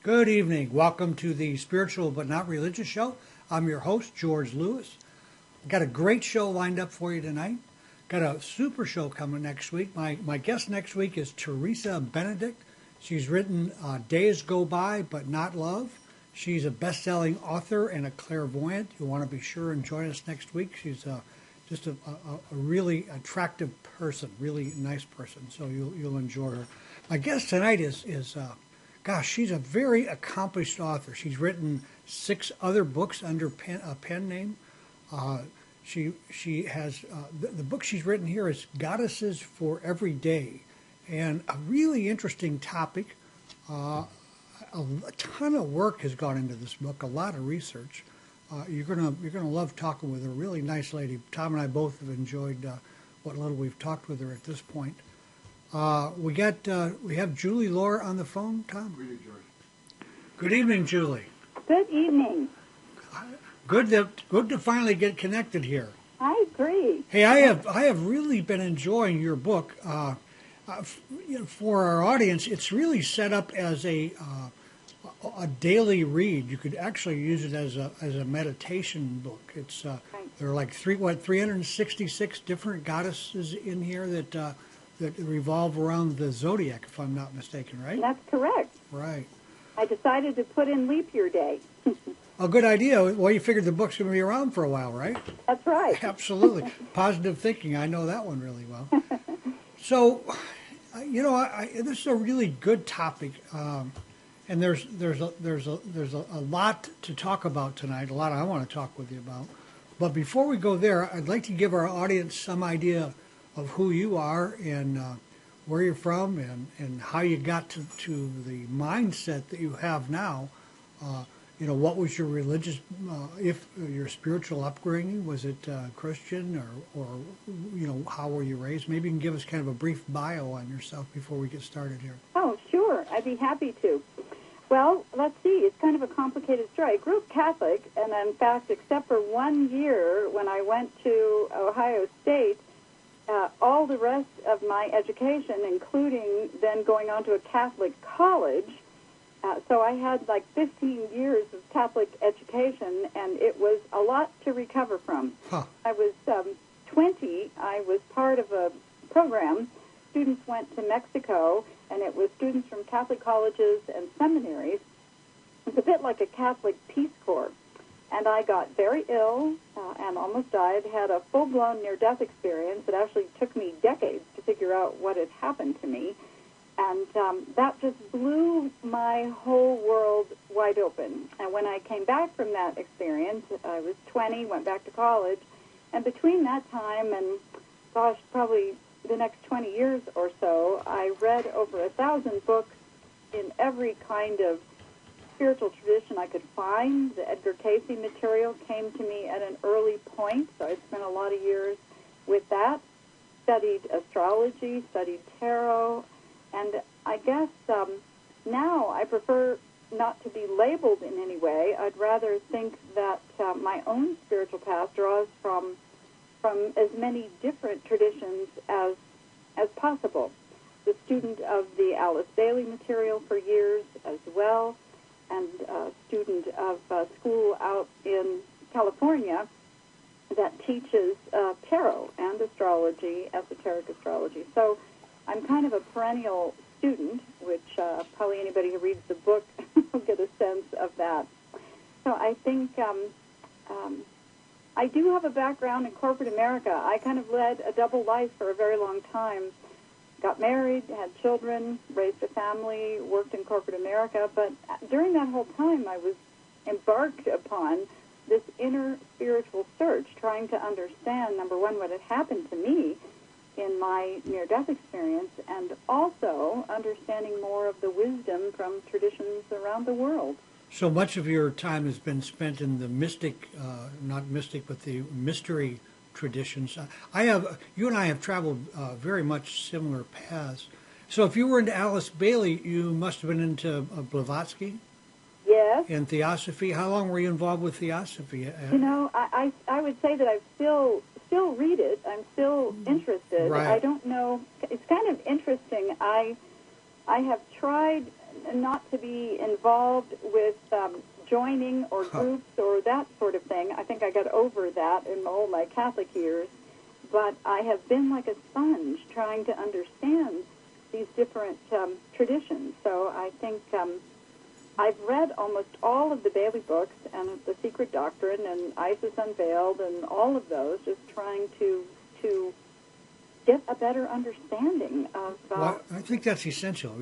Good evening. Welcome to the Spiritual But Not Religious Show. I'm your host, George Lewis. Got a great show lined up for you tonight. Got a super show coming next week. My guest next week is Teresa Benedict. She's written Days Go By But Not Love. She's a best-selling author and a clairvoyant. You'll want to be sure and join us next week. She's just a really attractive person, really nice person, so you'll enjoy her. My guest tonight is she's a very accomplished author. She's written 6 other books under a pen name. She has the book she's written here is Goddesses for Every Day, and a really interesting topic. A ton of work has gone into this book, a lot of research. You're gonna love talking with her. Really nice lady. Tom and I both have enjoyed what little we've talked with her at this point. We have Julie Loar on the phone. Tom. We do, George. Good evening, Julie. Good evening. Good to finally get connected here. I agree. Hey, I have really been enjoying your book. For our audience, it's really set up as a daily read. You could actually use it as a meditation book. It's there are like 366 different goddesses in here that revolve around the zodiac, if I'm not mistaken, right? That's correct. Right. I decided to put in leap year day. A good idea. Well, you figured the book's going to be around for a while, right? That's right. Absolutely. Positive thinking. I know that one really well. So, this is a really good topic, and there's a lot to talk about tonight. A lot I want to talk with you about. But before we go there, I'd like to give our audience some idea of who you are and where you're from and how you got to the mindset that you have now. What was your religious, if your spiritual upbringing? Was it Christian or how were you raised? Maybe you can give us kind of a brief bio on yourself before we get started here. Oh, sure. I'd be happy to. Well, let's see. It's kind of a complicated story. I grew up Catholic, and in fact, except for 1 year when I went to Ohio State, all the rest of my education, including then going on to a Catholic college, so I had like 15 years of Catholic education, and it was a lot to recover from. Huh. I was 20. I was part of a program. Students went to Mexico, and it was students from Catholic colleges and seminaries. It's a bit like a Catholic Peace Corps. And I got very ill and almost died, had a full-blown near-death experience. It actually took me decades to figure out what had happened to me. And that just blew my whole world wide open. And when I came back from that experience, I was 20, went back to college. And between that time and, probably the next 20 years or so, I read over 1,000 books in every kind of spiritual tradition I could find. The Edgar Cayce material came to me at an early point, so I spent a lot of years with that. Studied astrology, studied tarot, and I guess now I prefer not to be labeled in any way. I'd rather think that my own spiritual path draws from as many different traditions as possible. The student of the Alice Bailey material for years as well, and a student of a school out in California that teaches tarot and astrology, esoteric astrology. So I'm kind of a perennial student, which probably anybody who reads the book will get a sense of that. So I think I do have a background in corporate America. I kind of led a double life for a very long time. Got married, had children, raised a family, worked in corporate America. But during that whole time, I was embarked upon this inner spiritual search, trying to understand, number one, what had happened to me in my near-death experience, and also understanding more of the wisdom from traditions around the world. So much of your time has been spent in the mystic, not mystic, but the mystery traditions. You and I have traveled very much similar paths. So if you were into Alice Bailey, you must have been into Blavatsky? Yes. And Theosophy. How long were you involved with Theosophy? I would say that I still read it. I'm still interested. Right. I don't know. It's kind of interesting. I have tried not to be involved with joining or groups or that sort of thing. I think I got over that in all my Catholic years. But I have been like a sponge trying to understand these different traditions. So I think I've read almost all of the Bailey books and The Secret Doctrine and Isis Unveiled and all of those, just trying to get a better understanding of... well, I think that's essential.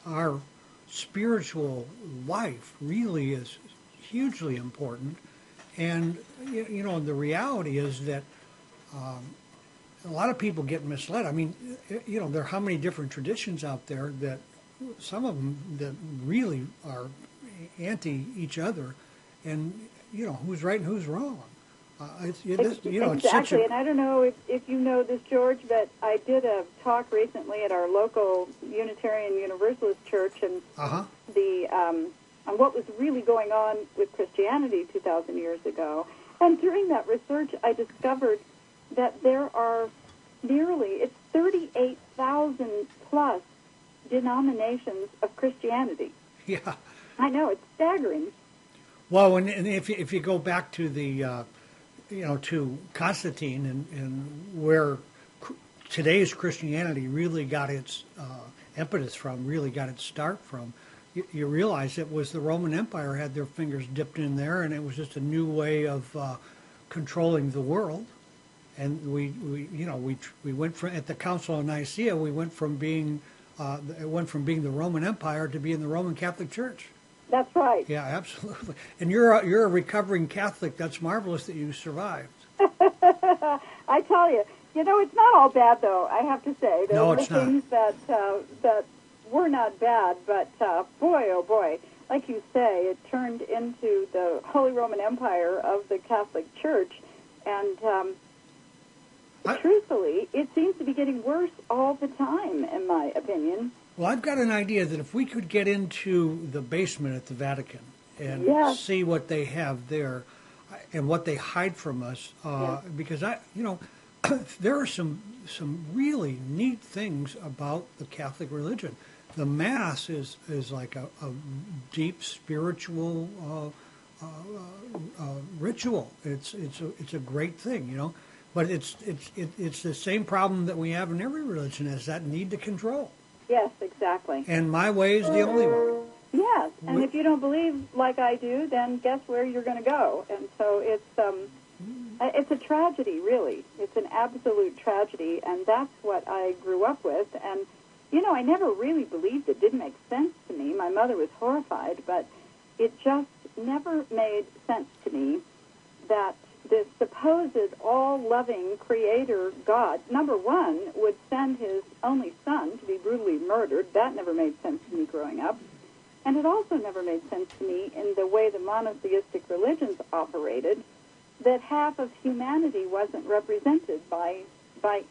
Our spiritual life really is hugely important. And, the reality is that a lot of people get misled. I mean, there are how many different traditions out there that some of them that really are anti each other, and who's right and who's wrong. Exactly, and I don't know if you know this, George, but I did a talk recently at our local Unitarian Universalist Church, and on what was really going on with Christianity 2,000 years ago. And during that research, I discovered that there are it's 38,000 plus denominations of Christianity. Yeah, I know, it's staggering. Well, and if you go back to the to Constantine and where today's Christianity really got its impetus from, really got its start from, you realize it was the Roman Empire had their fingers dipped in there, and it was just a new way of controlling the world. And we went from, at the Council of Nicaea, we went from being the Roman Empire to being the Roman Catholic Church. That's right. Yeah, absolutely. And you're a recovering Catholic. That's marvelous that you survived. I tell you, it's not all bad, though. I have to say, there were things that were not bad, but boy, oh boy, like you say, it turned into the Holy Roman Empire of the Catholic Church, and truthfully, it seems to be getting worse all the time, in my opinion. Well, I've got an idea that if we could get into the basement at the Vatican and see what they have there and what they hide from us, because there are some really neat things about the Catholic religion. The Mass is like a deep spiritual ritual. It's a great thing, but it's the same problem that we have in every religion, is that need to control. Yes, exactly. And my way is the only one. Yes, and if you don't believe like I do, then guess where you're going to go? And so it's a tragedy, really. It's an absolute tragedy, and that's what I grew up with. And, I never really believed it. Didn't make sense to me. My mother was horrified, but it just never made sense to me that this supposed all-loving creator God, number one, would send his only son to be brutally murdered. That never made sense to me growing up. And it also never made sense to me in the way the monotheistic religions operated, that half of humanity wasn't represented by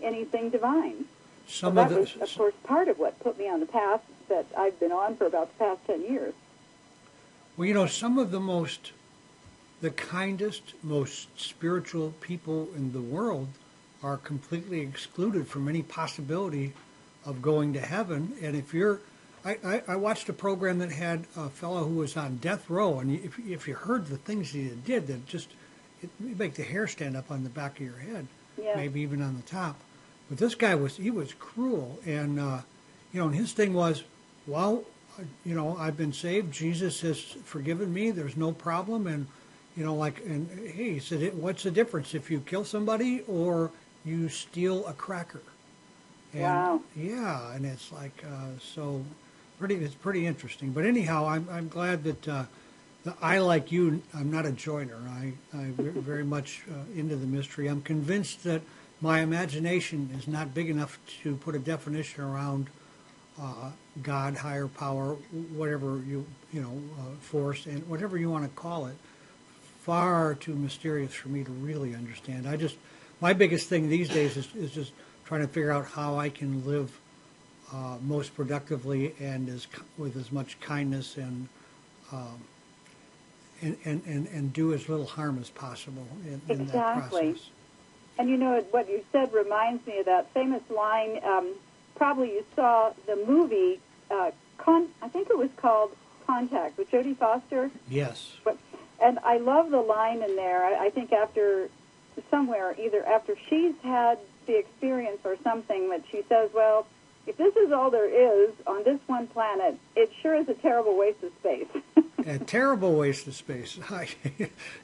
anything divine. That was, of course, part of what put me on the path that I've been on for about the past 10 years. Well, some of the kindest, most spiritual people in the world are completely excluded from any possibility of going to heaven. And if I watched a program that had a fellow who was on death row, and if you heard the things he did, that it make the hair stand up on the back of your head, maybe even on the top. But this guy was cruel, and and his thing was, well, I've been saved. Jesus has forgiven me. There's no problem, and and hey, he said, what's the difference if you kill somebody or you steal a cracker? And, wow. Yeah, and it's like it's pretty interesting. But anyhow, I'm glad that I, like you, I'm not a joiner. I'm very much into the mystery. I'm convinced that my imagination is not big enough to put a definition around God, higher power, whatever force, and whatever you want to call it. Far too mysterious for me to really understand. My biggest thing these days is just trying to figure out how I can live most productively and with as much kindness and do as little harm as possible in that process. And what you said reminds me of that famous line. Probably you saw the movie I think it was called Contact with Jodie Foster. Yes. And I love the line in there. I think either after she's had the experience or something, that she says, well, if this is all there is on this one planet, it sure is a terrible waste of space. A terrible waste of space. I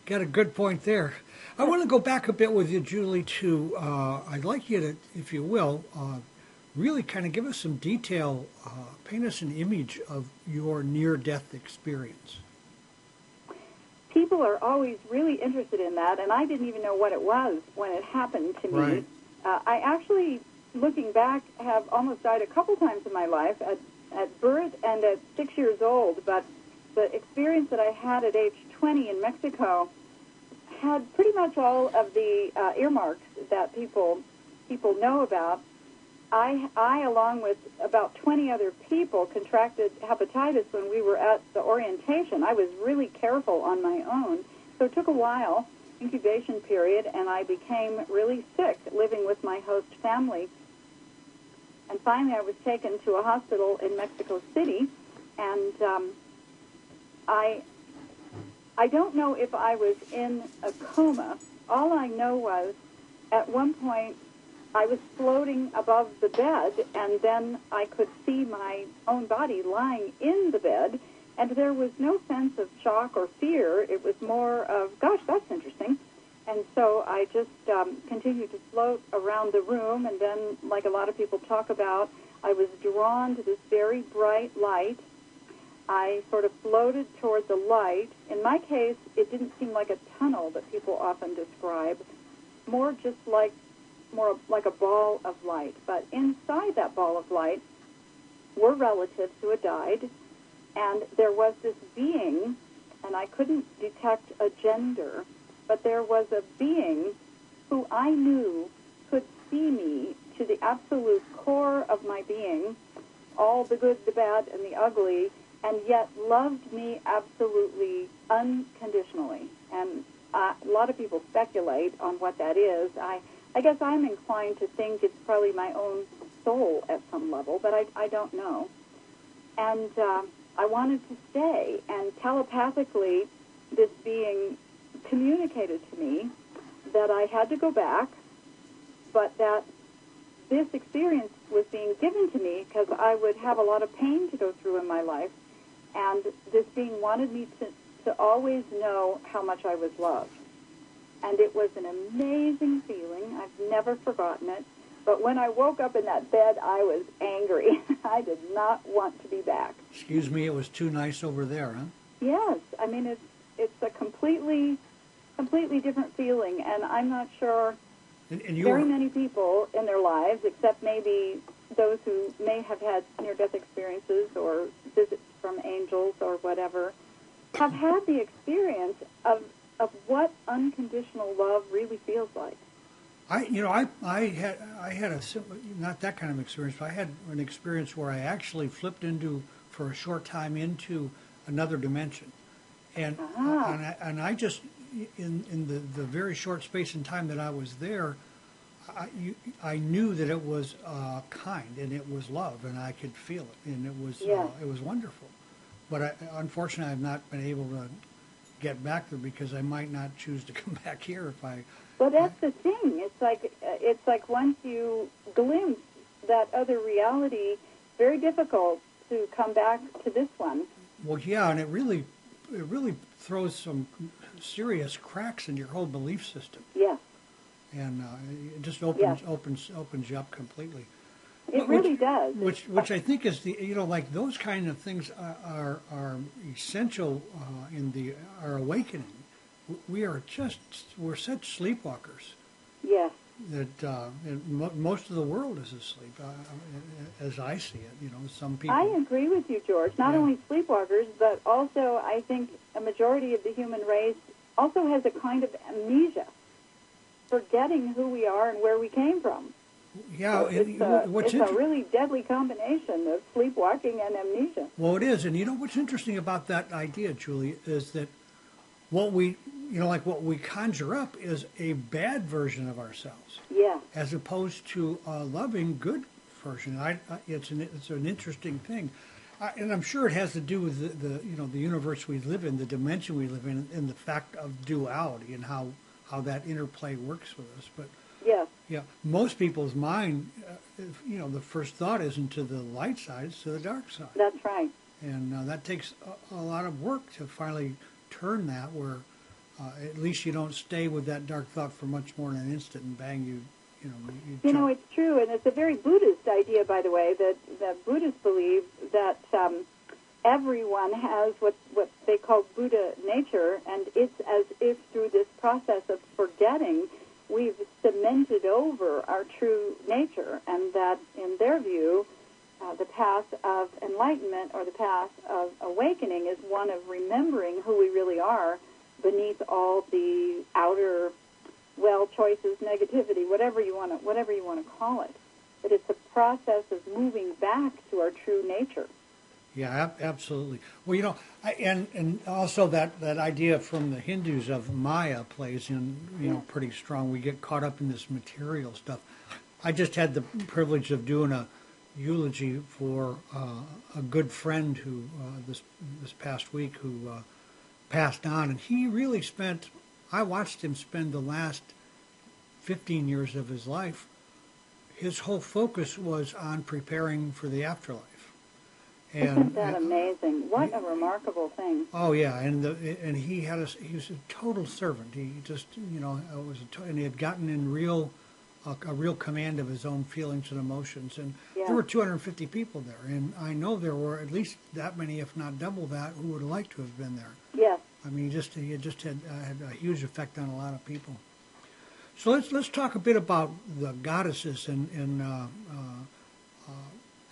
got a good point there. I want to go back a bit with you, Julie, to, I'd like you to, if you will, really kind of give us some detail, paint us an image of your near-death experience. People are always really interested in that, and I didn't even know what it was when it happened to me. Right. I actually, looking back, have almost died a couple times in my life, at birth and at 6 years old, but the experience that I had at age 20 in Mexico had pretty much all of the earmarks that people know about. I, along with about 20 other people, contracted hepatitis when we were at the orientation. I was really careful on my own, so it took a while, incubation period, and I became really sick living with my host family. And finally I was taken to a hospital in Mexico City, and I don't know if I was in a coma. All I know was at one point I was floating above the bed, and then I could see my own body lying in the bed, and there was no sense of shock or fear. It was more of, gosh, that's interesting. And so I just continued to float around the room, and then, like a lot of people talk about, I was drawn to this very bright light. I sort of floated toward the light. In my case, it didn't seem like a tunnel that people often describe, more like a ball of light. But inside that ball of light were relatives who had died, and there was this being, and I couldn't detect a gender, but there was a being who I knew could see me to the absolute core of my being, all the good, the bad, and the ugly, and yet loved me absolutely unconditionally. And a lot of people speculate on what that is. I guess I'm inclined to think it's probably my own soul at some level, but I don't know. And I wanted to stay, and telepathically this being communicated to me that I had to go back, but that this experience was being given to me because I would have a lot of pain to go through in my life, and this being wanted me to always know how much I was loved. And it was an amazing feeling. I've never forgotten it. But when I woke up in that bed, I was angry. I did not want to be back. Excuse me, it was too nice over there, huh? Yes. I mean, it's a completely different feeling, and I'm not sure very many people in their lives, except maybe those who may have had near-death experiences or visits from angels or whatever, have had the experience of what unconditional love really feels like. I had a not that kind of experience, but I had an experience where I actually flipped for a short time into another dimension, and I just in the very short space and time that I was there, I knew that it was kind and it was love, and I could feel it, and it was wonderful. But unfortunately, I've not been able to get back there because I might not choose to come back here if I. Well, that's the thing. It's like once you glimpse that other reality, very difficult to come back to this one. Well, yeah, and it really throws some serious cracks in your whole belief system. Yeah. And it just opens you up completely. It really does. Which I think is like those kind of things are essential in our awakening. We're such sleepwalkers. Yes. That most of the world is asleep, as I see it. Some people. I agree with you, George. Not only sleepwalkers, but also I think a majority of the human race also has a kind of amnesia, forgetting who we are and where we came from. Yeah, so it's a really deadly combination of sleepwalking and amnesia. Well, it is, and what's interesting about that idea, Julie, is that what we conjure up is a bad version of ourselves. Yeah. As opposed to a loving, good version. It's an interesting thing. And I'm sure it has to do with the universe we live in, the dimension we live in, and the fact of duality and how that interplay works with us. But Yes. yeah, most people's mind, the first thought isn't to the light side; it's to the dark side. That's right. And that takes a lot of work to finally turn that, where at least you don't stay with that dark thought for much more than an instant, and bang, you It's true, and it's a very Buddhist idea, by the way, that Buddhists believe that everyone has what they call Buddha nature, and it's as if through this process of forgetting, we've cemented over our true nature, and that, in their view, the path of enlightenment or the path of awakening is one of remembering who we really are beneath all the outer choices, negativity, whatever you want to call it. But it's a process of moving back to our true nature. Yeah, absolutely. Well, and also that idea from the Hindus of Maya plays in, pretty strong. We get caught up in this material stuff. I just had the privilege of doing a eulogy for a good friend who this past week who passed on, and he really I watched him spend the last 15 years of his life. His whole focus was on preparing for the afterlife. Isn't that amazing? What a remarkable thing. Oh yeah, and he was a total servant. He just and he had gotten in a real command of his own feelings and emotions. And there were 250 people there, and I know there were at least that many, if not double that, who would have liked to have been there. Yes. I mean, he just had a huge effect on a lot of people. So let's talk a bit about the goddesses and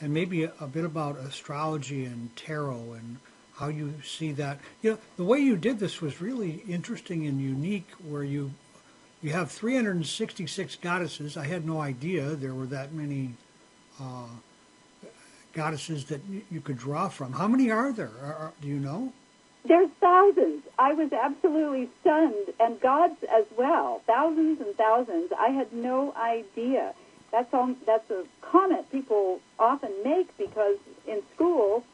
maybe a bit about astrology and tarot and how you see that. The way you did this was really interesting and unique, where you have 366 goddesses. I had no idea there were that many goddesses that you could draw from. How many are there? Do you know? There's thousands. I was absolutely stunned, and gods as well. Thousands and thousands. I had no idea. That's a comment people often make, because in school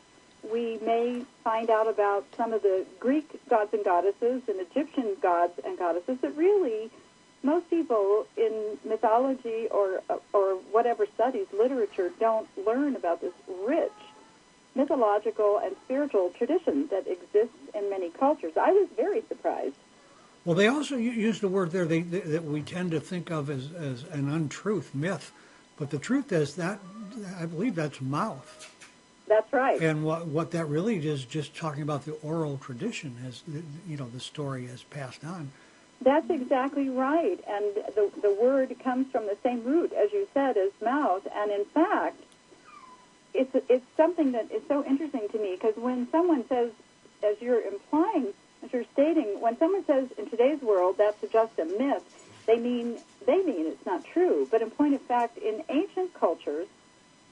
we may find out about some of the Greek gods and goddesses and Egyptian gods and goddesses that really most people in mythology or whatever studies literature don't learn about this rich mythological and spiritual tradition that exists in many cultures. I was very surprised. Well, they also use the word there that we tend to think of as an untruth, myth, but the truth is that I believe that's mouth. That's right. And what that really is, just talking about the oral tradition, as the story has passed on. That's exactly right, and the word comes from the same root, as you said, as mouth, and in fact, it's something that is so interesting to me, because when someone says, as you're implying, as you're stating, when someone says in today's world that's just a myth, they mean it's not true. But in point of fact, in ancient cultures,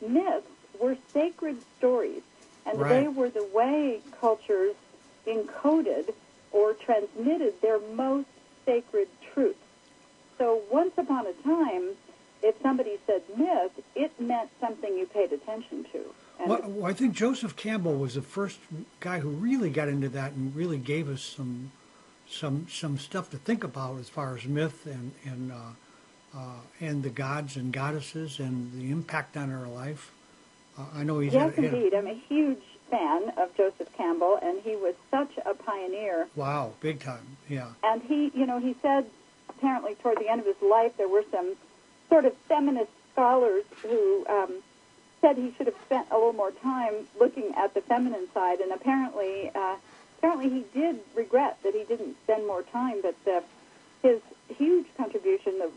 myths were sacred stories, and they were the way cultures encoded or transmitted their most sacred truths. So once upon a time, if somebody said myth, it meant something you paid attention to. Well, I think Joseph Campbell was the first guy who really got into that and really gave us some stuff to think about as far as myth and the gods and goddesses and the impact on our life. I know he's indeed. I'm a huge fan of Joseph Campbell, and he was such a pioneer. Wow, big time, yeah. And he said apparently toward the end of his life there were some sort of feminist scholars who said he should have spent a little more time looking at the feminine side, and apparently he did regret that he didn't spend more time, but his huge contribution, the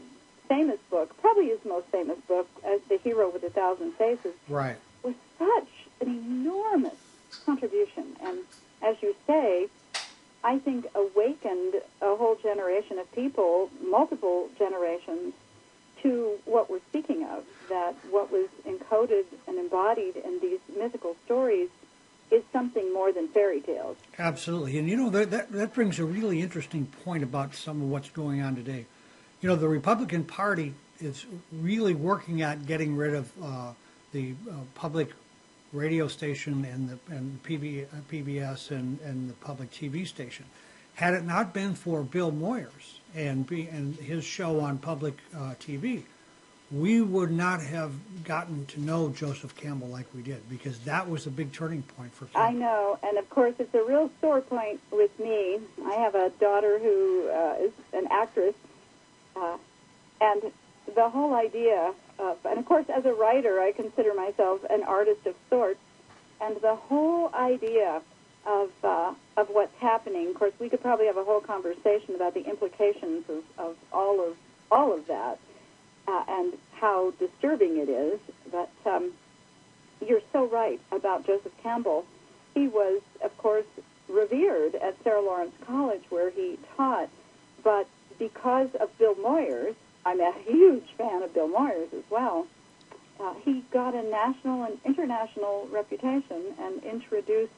famous book, probably his most famous book, as The Hero with a Thousand Faces, was such an enormous contribution, and as you say, I think awakened a whole generation of people, multiple generations, to what we're speaking of, that what was encoded and embodied in these mythical stories is something more than fairy tales. Absolutely. And that brings a really interesting point about some of what's going on today. The Republican Party is really working at getting rid of the public radio station and PBS and the public TV station. Had it not been for Bill Moyers and his show on public TV, we would not have gotten to know Joseph Campbell like we did, because that was a big turning point for Campbell. I know, and of course it's a real sore point with me. I have a daughter who is an actress, and the whole idea of, and of course as a writer I consider myself an artist of sorts, and the whole idea of what's happening, of course we could probably have a whole conversation about the implications of all of that, and how disturbing it is, but you're so right about Joseph Campbell. He was, of course, revered at Sarah Lawrence College where he taught, but because of Bill Moyers, I'm a huge fan of Bill Moyers as well, he got a national and international reputation and introduced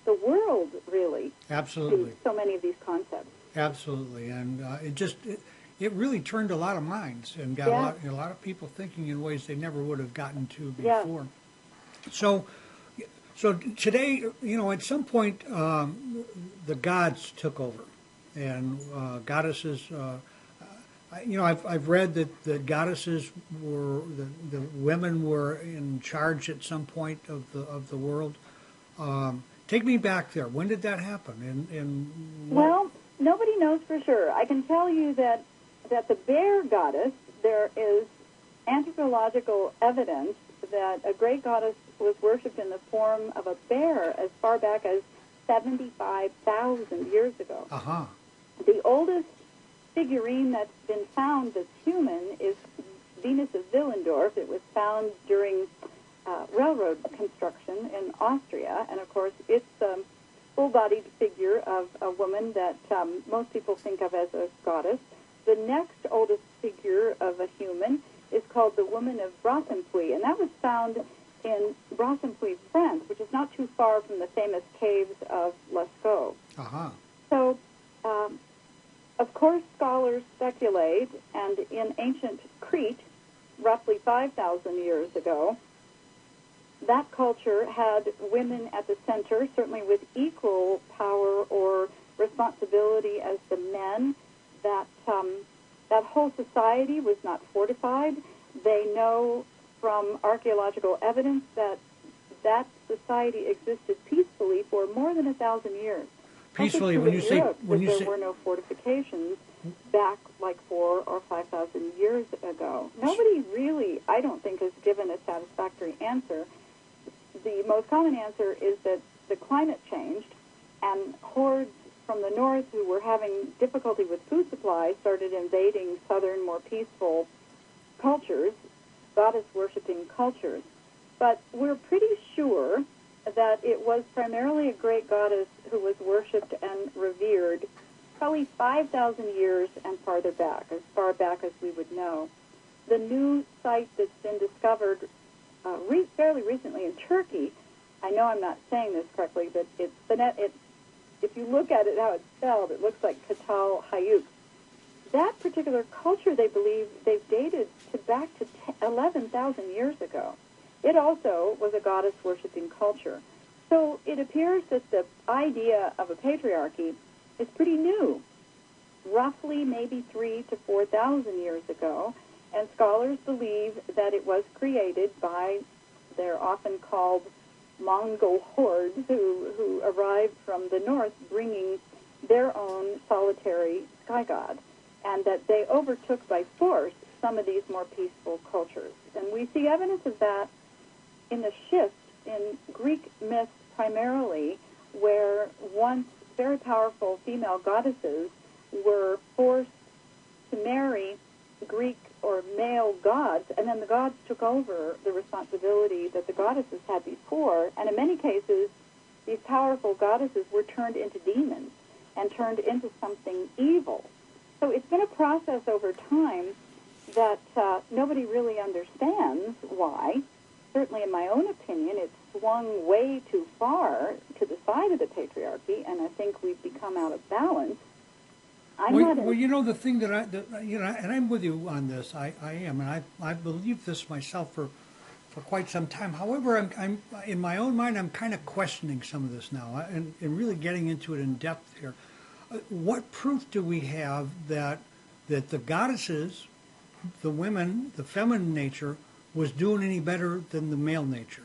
the world, really, Absolutely. to so many of these concepts. Absolutely, and it really turned a lot of minds and got a lot of people thinking in ways they never would have gotten to before. So today, at some point, the gods took over, and goddesses. I've read that the goddesses were the women were in charge at some point of the world. Take me back there. When did that happen? Well, nobody knows for sure. I can tell you that the bear goddess, there is anthropological evidence that a great goddess was worshipped in the form of a bear as far back as 75,000 years ago. Uh-huh. The oldest figurine that's been found that's human is Venus of Willendorf. It was found during railroad construction in Austria, and of course it's a full-bodied figure of a woman that most people think of as a goddess. The next oldest figure of a human is called the Woman of Brassempuis, and that was found in Brassempuis, France, which is not too far from the famous caves of Lascaux. Uh-huh. So, of course, scholars speculate, and in ancient Crete, roughly 5,000 years ago, that culture had women at the center, certainly with equal power or responsibility as the men. That whole society was not fortified. They know from archaeological evidence that society existed peacefully for more than 1,000 years. Peacefully, when you say there were no fortifications back like 4,000 or 5,000 years ago. Nobody really, I don't think, has given a satisfactory answer. The most common answer is that the climate changed, and hordes from the north who were having difficulty with food supply started invading southern, more peaceful cultures, goddess-worshipping cultures. But we're pretty sure that it was primarily a great goddess who was worshipped and revered probably 5,000 years and farther back, as far back as we would know. The new site that's been discovered fairly recently in Turkey, I know I'm not saying this correctly, but if you look at it how it's spelled, it looks like Qatal Hayuk. That particular culture, they believe, they've dated back to 11,000 years ago. It also was a goddess-worshipping culture. So it appears that the idea of a patriarchy is pretty new, roughly maybe 3,000 to 4,000 years ago, and scholars believe that it was created by, they're often called Mongol hordes who arrived from the north bringing their own solitary sky god, and that they overtook by force some of these more peaceful cultures. And we see evidence of that in the shift in Greek myths primarily, where once very powerful female goddesses were forced to marry Greek or male gods, and then the gods took over the responsibility that the goddesses had before, and in many cases, these powerful goddesses were turned into demons and turned into something evil. So it's been a process over time that nobody really understands why. Certainly, in my own opinion, it's swung way too far to the side of the patriarchy, and I think we've become out of balance. The thing that and I'm with you on this. I am, and I believe this myself for for quite some time. However, I'm in my own mind, I'm kind of questioning some of this now and really getting into it in depth here. What proof do we have that the goddesses, the women, the feminine nature, was doing any better than the male nature?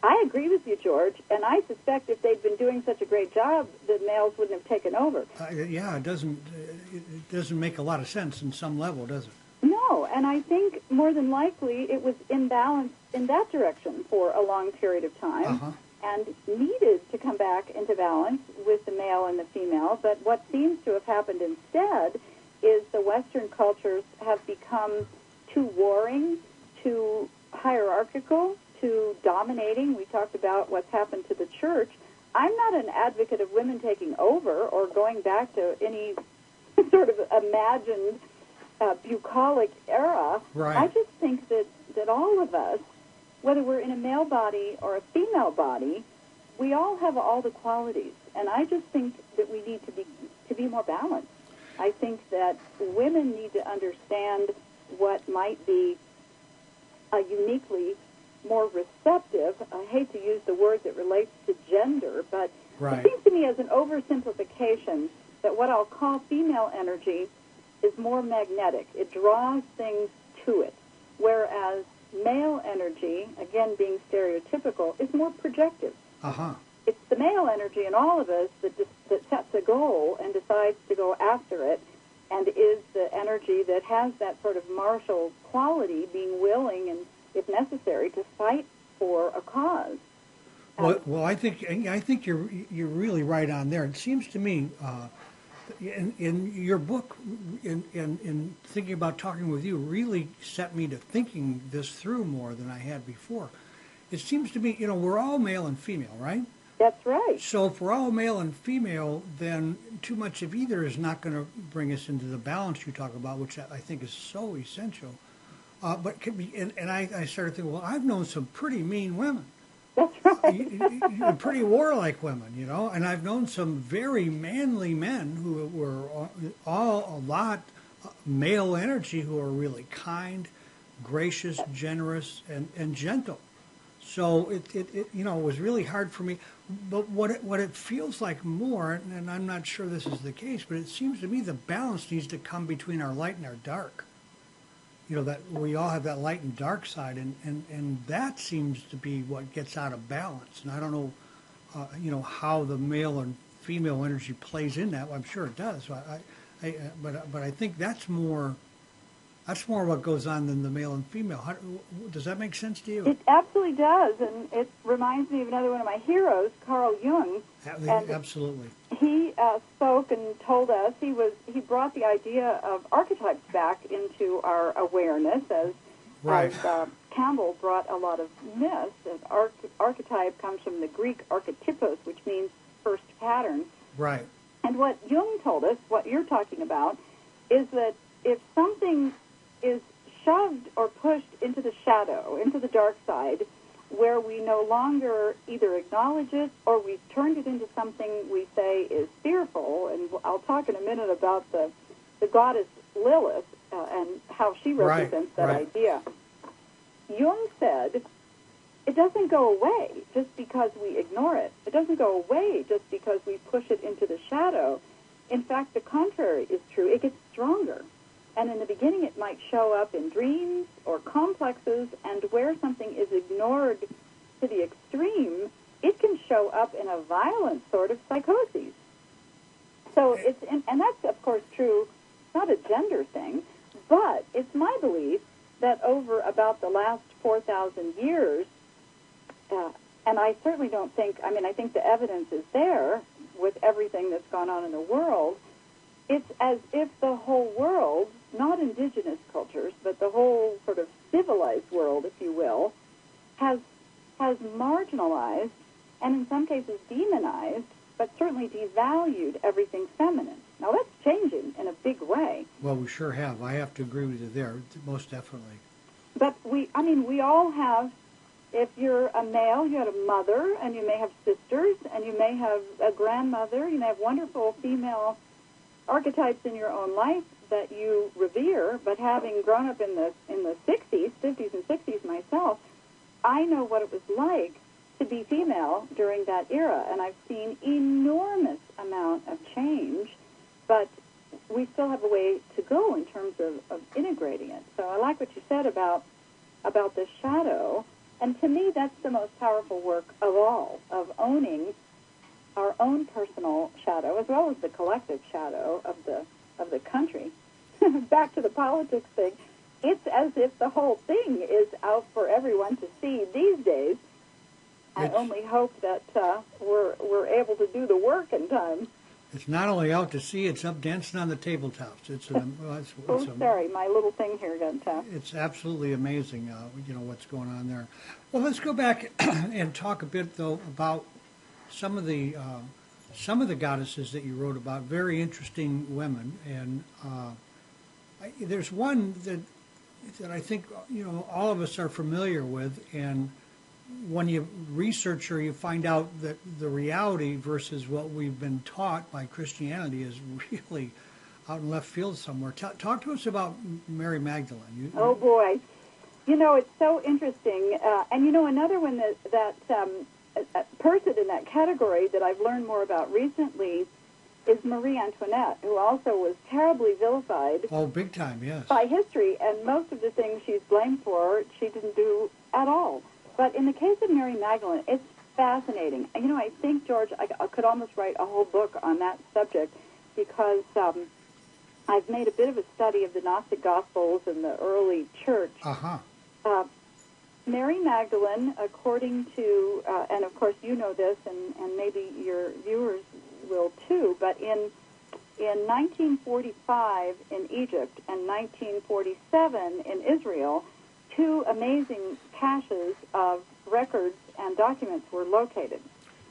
I agree with you, George, and I suspect if they'd been doing such a great job, the males wouldn't have taken over. Yeah, it doesn't make a lot of sense in some level, does it? No, and I think more than likely it was imbalanced in that direction for a long period of time and needed to come back into balance with the male and the female. But what seems to have happened instead is the Western cultures have become too warring, too hierarchical, too dominating. We talked about what's happened to the church. I'm not an advocate of women taking over or going back to any sort of imagined bucolic era. Right. I just think that all of us, whether we're in a male body or a female body, we all have all the qualities. And I just think that we need to be more balanced. I think that women need to understand what might be a uniquely more receptive, I hate to use the word that relates to gender, but right. It seems to me as an oversimplification that what I'll call female energy is more magnetic. It draws things to it, whereas male energy, again being stereotypical, is more projective. It's the male energy in all of us that sets a goal and decides to go after it, and is the energy that has that sort of martial quality, being willing and, if necessary, to fight for a cause. Well, I think you're really right on there. It seems to me, in your book, in thinking about talking with you, really set me to thinking this through more than I had before. It seems to me, we're all male and female, right? That's right. So if we're all male and female, then too much of either is not going to bring us into the balance you talk about, which I think is so essential. But can be, and I started thinking, well, I've known some pretty mean women. That's right. Pretty warlike women, and I've known some very manly men who were all a lot male energy, who are really kind, gracious, generous, and gentle. So it was really hard for me. But what it feels like more, and I'm not sure this is the case, but it seems to me the balance needs to come between our light and our dark. That we all have that light and dark side, and that seems to be what gets out of balance. And I don't know, how the male and female energy plays in that. Well, I'm sure it does. But I think that's more what goes on than the male and female. Does that make sense to you? It absolutely does, and it reminds me of another one of my heroes, Carl Jung. Absolutely. He spoke and told us he brought the idea of archetypes back into our awareness, as Campbell brought a lot of myths. An archetype comes from the Greek archetypos, which means first pattern. Right. And what Jung told us, what you're talking about, is that if something is shoved or pushed into the shadow, into the dark side, where we no longer either acknowledge it or we've turned it into something we say is fearful, and I'll talk in a minute about the goddess Lilith and how she represents that idea. Jung said, it doesn't go away just because we ignore it. It doesn't go away just because we push it into the shadow. In fact, the contrary is true. It gets stronger. And in the beginning, it might show up in dreams or complexes, and where something is ignored to the extreme, it can show up in a violent sort of psychosis. So and that's, of course, true. It's not a gender thing, but it's my belief that over about the last 4,000 years, and I certainly don't think, I think the evidence is there with everything that's gone on in the world, it's as if the whole world, not indigenous cultures, but the whole sort of civilized world, if you will, has marginalized and in some cases demonized, but certainly devalued everything feminine. Now that's changing in a big way. Well, we sure have. I have to agree with you there, most definitely. But we all have, if you're a male, you have a mother, and you may have sisters, and you may have a grandmother, you may have wonderful female archetypes in your own life that you revere, but having grown up in the 60s, 50s and 60s myself, I know what it was like to be female during that era, and I've seen enormous amount of change, but we still have a way to go in terms of integrating it. So I like what you said about the shadow, and to me that's the most powerful work of all, of owning our own personal shadow as well as the collective shadow of the country. Back to the politics thing, it's as if the whole thing is out for everyone to see these days. I only hope that we're able to do the work in time. It's not only out to see; it's up dancing on the tabletops. Sorry, my little thing here got tapped. It's absolutely amazing, what's going on there. Well, let's go back and talk a bit though about some of the goddesses that you wrote about. Very interesting women, and there's one that I think all of us are familiar with, and when you research her, you find out that the reality versus what we've been taught by Christianity is really out in left field somewhere. Talk to us about Mary Magdalene. Oh boy, it's so interesting, and another one that a person in that category that I've learned more about recently is Marie Antoinette, who also was terribly vilified. Oh, big time, yes. By history, and most of the things she's blamed for, she didn't do at all. But in the case of Mary Magdalene, it's fascinating. I think, George, I could almost write a whole book on that subject because I've made a bit of a study of the Gnostic Gospels and the early church. Uh-huh. Mary Magdalene, according to, and of course you know this, and maybe your viewers will too, but in 1945 in Egypt and 1947 in Israel, two amazing caches of records and documents were located.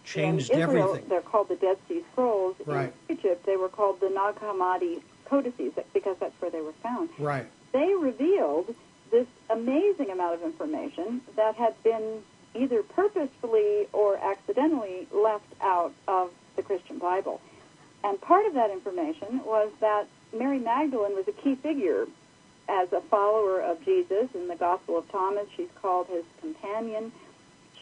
Changed in Israel, everything. They're called the Dead Sea Scrolls. Right. In Egypt, they were called the Nag Hammadi codices because that's where they were found. Right. They revealed this amazing amount of information that had been either purposefully or accidentally left out of the Christian Bible. And part of that information was that Mary Magdalene was a key figure as a follower of Jesus. In the Gospel of Thomas, she's called his companion.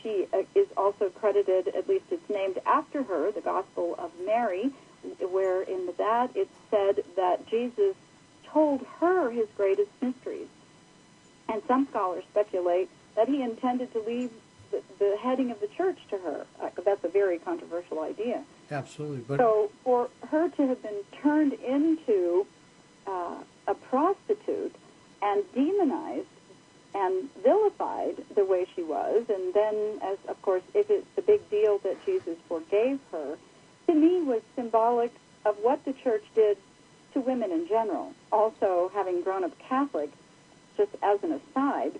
She is also credited, at least it's named after her, the Gospel of Mary, where in that it's said that Jesus told her his greatest mysteries. And some scholars speculate that he intended to leave the heading of the church to her. That's a very controversial idea. Absolutely. But so for her to have been turned into a prostitute and demonized and vilified the way she was, and then, as of course, if it's a big deal that Jesus forgave her, to me was symbolic of what the church did to women in general. Also, having grown up Catholic, just as an aside,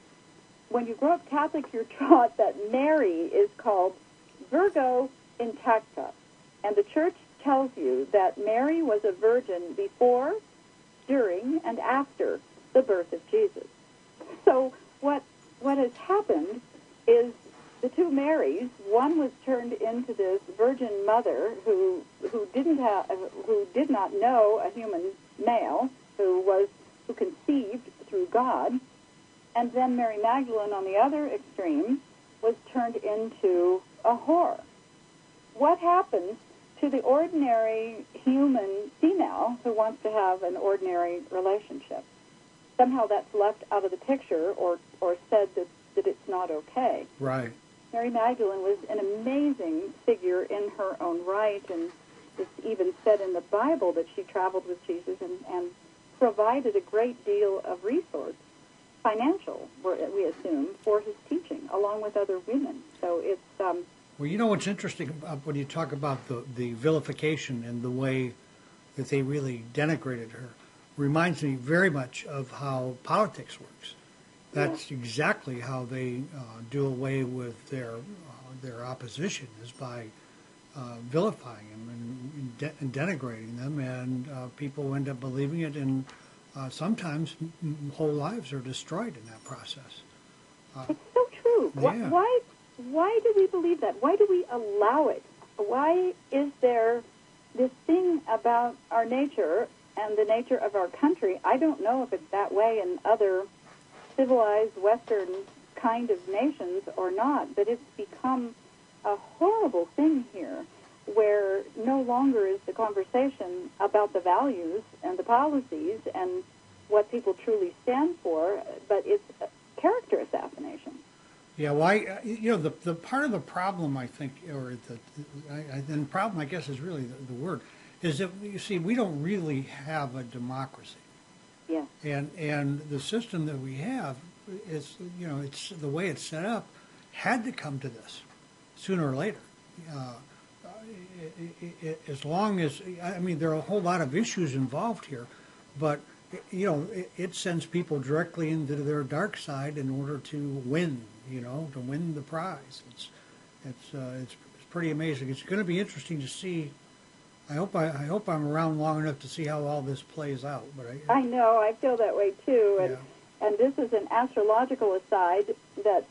when you grow up Catholic, you're taught that Mary is called Virgo Intacta, and the church tells you that Mary was a virgin before, during, and after the birth of Jesus. So what has happened is the two Marys, one was turned into this virgin mother who did not know a human male, who conceived through God, and then Mary Magdalene on the other extreme was turned into a whore. What happens to the ordinary human female who wants to have an ordinary relationship? Somehow that's left out of the picture or said that it's not okay. Right. Mary Magdalene was an amazing figure in her own right, and it's even said in the Bible that she traveled with Jesus and provided a great deal of resource, financial, we assume, for his teaching, along with other women. So it's... Well, you know what's interesting when you talk about the vilification and the way that they really denigrated her, reminds me very much of how politics works. That's exactly how they do away with their opposition, is by vilifying them and denigrating them, and people end up believing it, and sometimes whole lives are destroyed in that process. It's so true. Yeah. Why do we believe that? Why do we allow it? Why is there this thing about our nature and the nature of our country, I don't know if it's that way in other civilized Western kind of nations or not, but it's become a horrible thing here where no longer is the conversation about the values and the policies and what people truly stand for, but it's character assassination. Yeah, well, the part of the problem, I think, or the problem, I guess, is really the word, is that, you see, we don't really have a democracy. Yeah. And the system that we have is, it's the way it's set up, had to come to this sooner or later. As long as, there are a whole lot of issues involved here, but, it sends people directly into their dark side in order to win, to win the prize. It's pretty amazing. It's going to be interesting to see. I hope I'm around long enough to see how all this plays out. But I know, I feel that way too. And, yeah. and this is an astrological aside that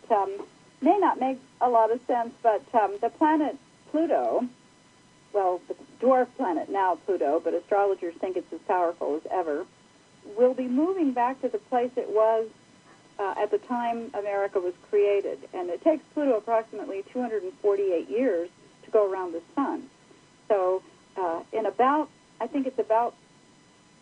may not make a lot of sense, but the planet Pluto, well, the dwarf planet now Pluto, but astrologers think it's as powerful as ever, will be moving back to the place it was at the time America was created. And it takes Pluto approximately 248 years to go around the sun. So in about, I think it's about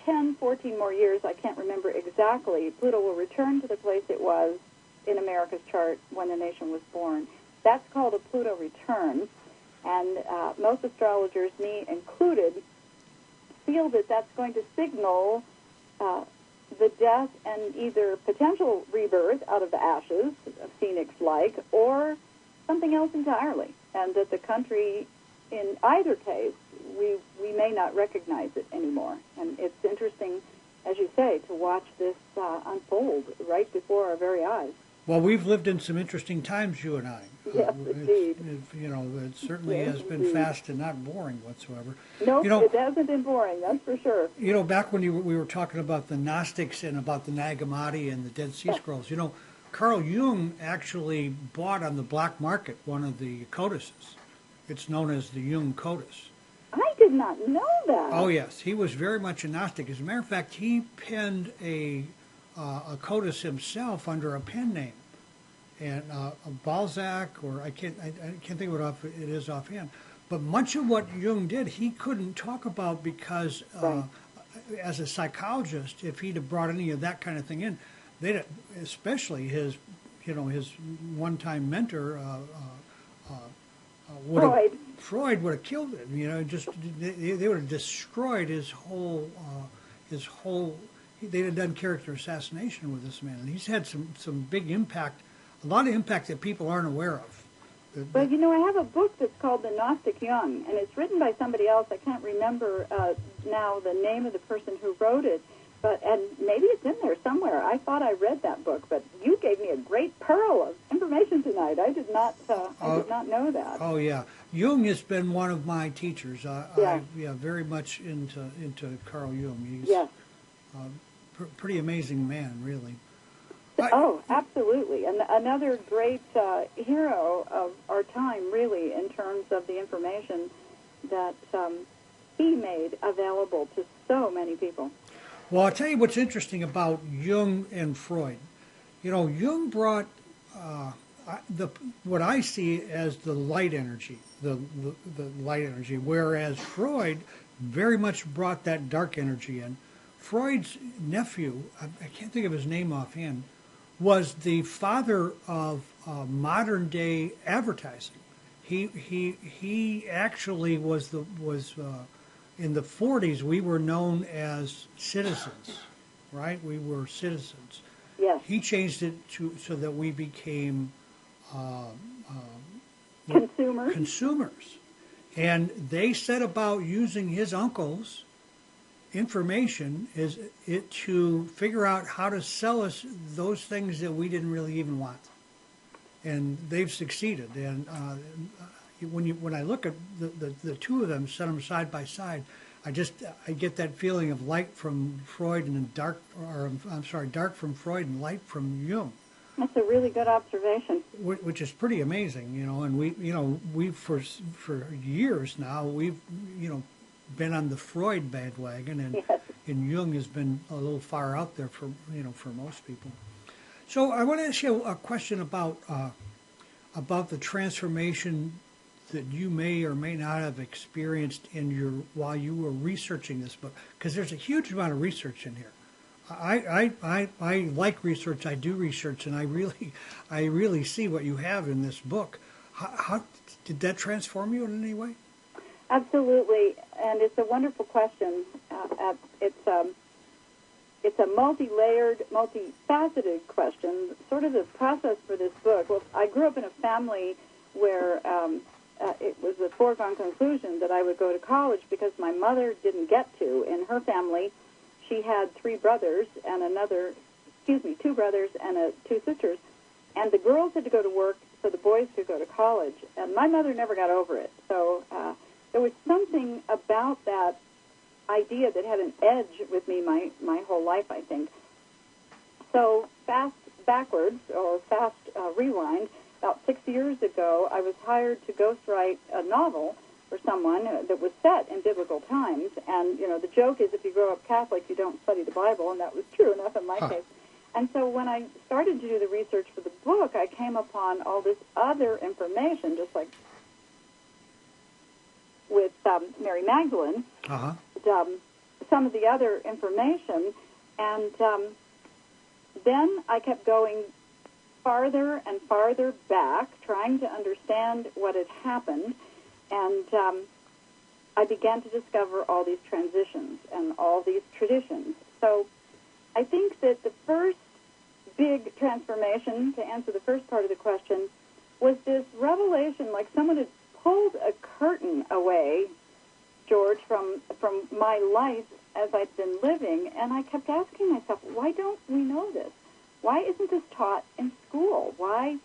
10, 14 more years, I can't remember exactly, Pluto will return to the place it was in America's chart when the nation was born. That's called a Pluto return. And most astrologers, me included, feel that that's going to signal the death and either potential rebirth out of the ashes, phoenix-like, or something else entirely. And that the country, in either case, we may not recognize it anymore. And it's interesting, as you say, to watch this unfold right before our very eyes. Well, we've lived in some interesting times, you and I. Yes, indeed. It certainly has been fast and not boring whatsoever. Nope, it hasn't been boring, that's for sure. Back when we were talking about the Gnostics and about the Nag Hammadi and the Dead Sea Scrolls, Carl Jung actually bought on the black market one of the codices. It's known as the Jung Codice. I did not know that. Oh, yes. He was very much a Gnostic. As a matter of fact, he penned a codice himself under a pen name. And Balzac, or I can't think of it is offhand. But much of what Jung did, he couldn't talk about because, as a psychologist, if he'd have brought any of that kind of thing in, especially his one-time mentor, Freud would have killed him. They would have destroyed his whole. They'd have done character assassination with this man, and he's had some big impact. A lot of impact that people aren't aware of. Well, I have a book that's called The Gnostic Jung, and it's written by somebody else. I can't remember now the name of the person who wrote it, and maybe it's in there somewhere. I thought I read that book, but you gave me a great pearl of information tonight. I did not know that. Oh yeah, Jung has been one of my teachers. I'm very much into Carl Jung. He's pretty amazing man, really. Oh, absolutely. And another great hero of our time, really, in terms of the information that he made available to so many people. Well, I'll tell you what's interesting about Jung and Freud. Jung brought what I see as the light energy, the light energy, whereas Freud very much brought that dark energy in. Freud's nephew, I can't think of his name offhand, was the father of modern day advertising. He actually was in the 40s. We were known as citizens, right? We were citizens. Yes. He changed it so that we became consumers, and they set about using his uncle's information to figure out how to sell us those things that we didn't really even want, and they've succeeded. And when I look at the two of them, set them side by side, I get that feeling of light from Freud and dark from Freud and light from Jung. That's a really good observation. Which is pretty amazing, And we for years now we've been on the Freud bandwagon, and Yes. and Jung has been a little far out there for for most people. So I want to ask you a question about the transformation that you may or may not have experienced while you were researching this book, because there's a huge amount of research in here. I like research. I do research, and I really see what you have in this book. How did that transform you in any way? Absolutely, and it's a wonderful question. It's a multi-layered, multifaceted question. Sort of the process for this book. Well, I grew up in a family where it was a foregone conclusion that I would go to college because my mother didn't get to. In her family, she had two brothers and two sisters, and the girls had to go to work so the boys could go to college. And my mother never got over it. So there was something about that idea that had an edge with me my whole life, I think. So fast rewind, about 6 years ago, I was hired to ghostwrite a novel for someone that was set in biblical times. And, the joke is if you grow up Catholic, you don't study the Bible, and that was true enough in my case. And so when I started to do the research for the book, I came upon all this other information, just like with Mary Magdalene, some of the other information, and then I kept going farther and farther back, trying to understand what had happened, and I began to discover all these transitions and all these traditions. So I think that the first big transformation, to answer the first part of the question, was this revelation, like someone had pulled a curtain away, George, from my life as I'd been living, and I kept asking myself, why don't we know this? Why isn't this taught in school? Why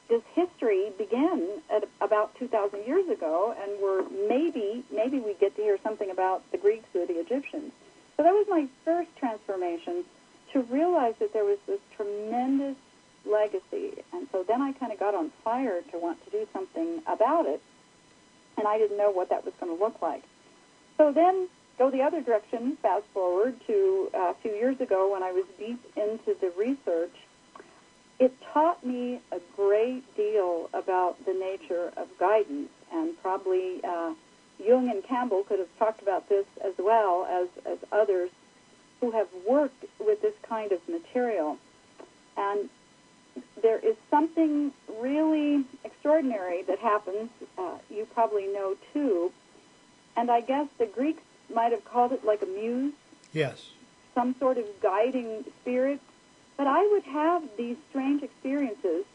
does history begin at about 2,000 years ago, and maybe we get to hear something about the Greeks or the Egyptians? So that was my first transformation, to realize that there was this tremendous legacy. And so then I kind of got on fire to want to do something about it, and I didn't know what that was going to look like. So then go the other direction, fast forward to a few years ago when I was deep into the research. It taught me a great deal about the nature of guidance, and probably Jung and Campbell could have talked about this as well as others who have worked with this kind of material. And there is something really extraordinary that happens, you probably know too, and I guess the Greeks might have called it like a muse. Yes. Some sort of guiding spirit. But I would have these strange experiences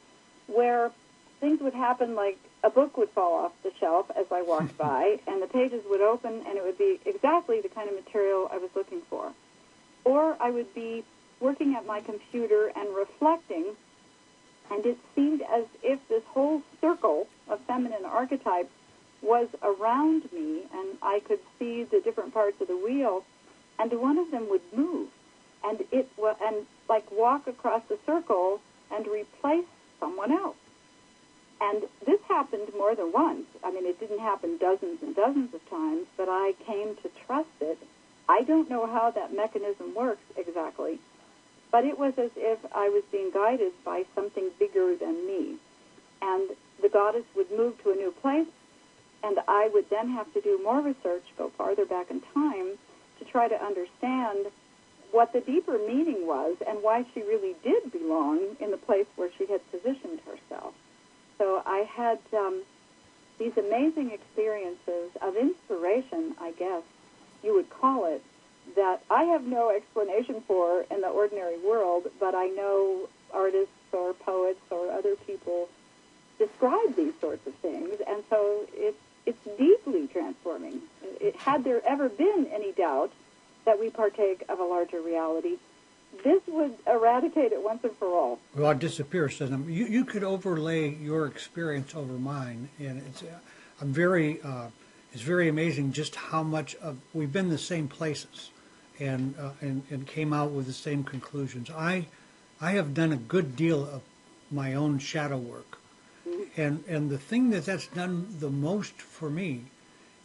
where things would happen, like a book would fall off the shelf as I walked by, and the pages would open, and it would be exactly the kind of material I was looking for. Or I would be working at my computer and reflecting, and it seemed as if this whole circle of feminine archetypes was around me, and I could see the different parts of the wheel, and one of them would move, and like walk across the circle and replace someone else. And this happened more than once. I mean, it didn't happen dozens and dozens of times, but I came to trust it. I don't know how that mechanism works exactly, but it was as if I was being guided by something bigger than me. And the goddess would move to a new place, and I would then have to do more research, go farther back in time, to try to understand what the deeper meaning was and why she really did belong in the place where she had positioned herself. So I had these amazing experiences of inspiration, I guess you would call it, that I have no explanation for in the ordinary world, but I know artists or poets or other people describe these sorts of things, and so it's deeply transforming. Had there ever been any doubt that we partake of a larger reality, this would eradicate it once and for all. Well, it disappears, doesn't it? You could overlay your experience over mine, and it's very amazing just how much of we've been in the same places, and came out with the same conclusions. I have done a good deal of my own shadow work, and the thing that's done the most for me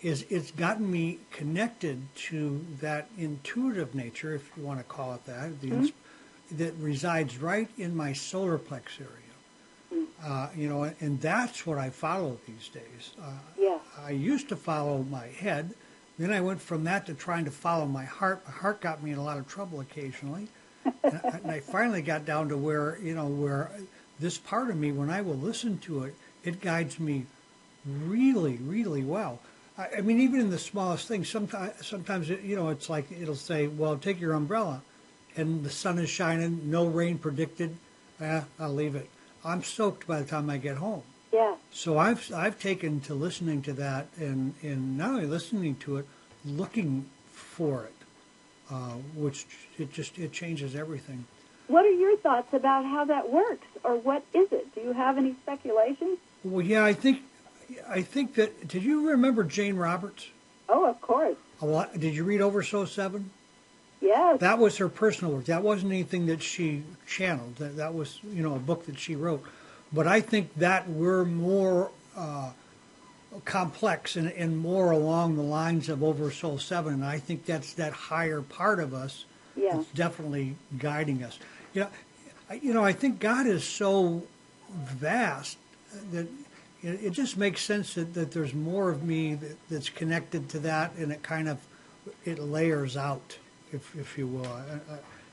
is it's gotten me connected to that intuitive nature, if you want to call it that, that resides right in my solar plex area. And that's what I follow these days. I used to follow my head. Then I went from that to trying to follow my heart. My heart got me in a lot of trouble occasionally. and I finally got down to where this part of me, when I will listen to it, it guides me really, really well. I mean, even in the smallest things, sometimes it's like it'll say, well, take your umbrella, and the sun is shining, no rain predicted. I'll leave it. I'm soaked by the time I get home. Yeah. So I've taken to listening to that, and not only listening to it, looking for it, which it changes everything. What are your thoughts about how that works, or what is it? Do you have any speculation? Well, yeah, I think that. Did you remember Jane Roberts? Oh, of course. Did you read Oversoul 7? Yes. That was her personal work. That wasn't anything that she channeled. That was, a book that she wrote. But I think that we're more complex and more along the lines of Oversoul 7. And I think that's that higher part of us that's definitely guiding us. I think God is so vast that it just makes sense that there's more of me that's connected to that, and it layers out, if you will,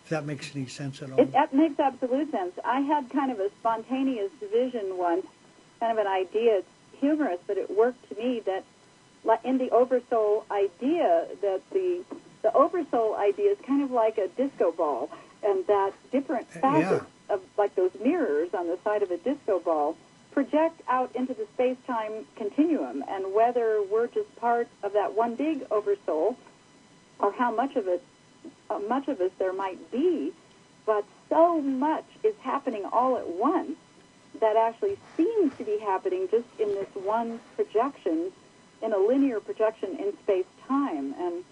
if that makes any sense at all. That makes absolute sense. I had kind of a spontaneous vision once, kind of an idea. It's humorous, but it worked to me that in the Oversoul idea, that the Oversoul idea is kind of like a disco ball, and that different facets of, like those mirrors on the side of a disco ball, project out into the space-time continuum, and whether we're just part of that one big Oversoul, or how much of us there might be, but so much is happening all at once that actually seems to be happening just in this one projection, in a linear projection in space-time. And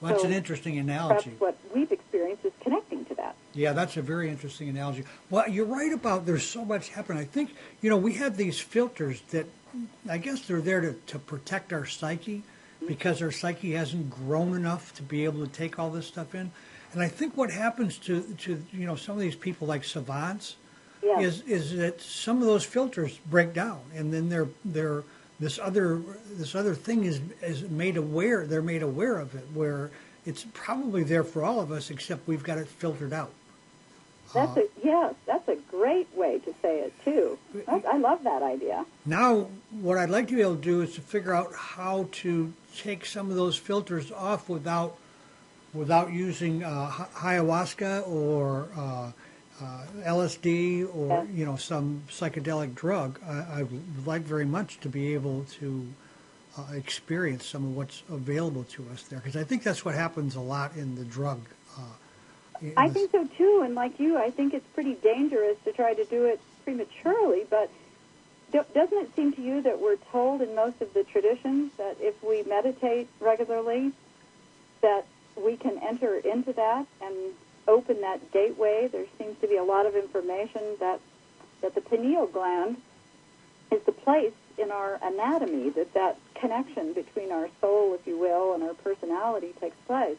well, that's an interesting analogy. That's what we've experienced, is connecting to that. Yeah, that's a very interesting analogy. Well, you're right about there's so much happening. I think, we have these filters that I guess they're there to protect our psyche, because our psyche hasn't grown enough to be able to take all this stuff in. And I think what happens to some of these people like savants is that some of those filters break down, and then they're this other thing is made aware. They're made aware of it, where it's probably there for all of us, except we've got it filtered out. That's a great way to say it too. I love that idea. Now, what I'd like to be able to do is to figure out how to take some of those filters off without using ayahuasca or LSD or some psychedelic drug. I would like very much to be able to experience some of what's available to us there, because I think that's what happens a lot in the drug. I think so too, and like you, I think it's pretty dangerous to try to do it prematurely, but doesn't it seem to you that we're told in most of the traditions that if we meditate regularly, that we can enter into that and open that gateway? There seems to be a lot of information that the pineal gland is the place in our anatomy that connection between our soul, if you will, and our personality takes place,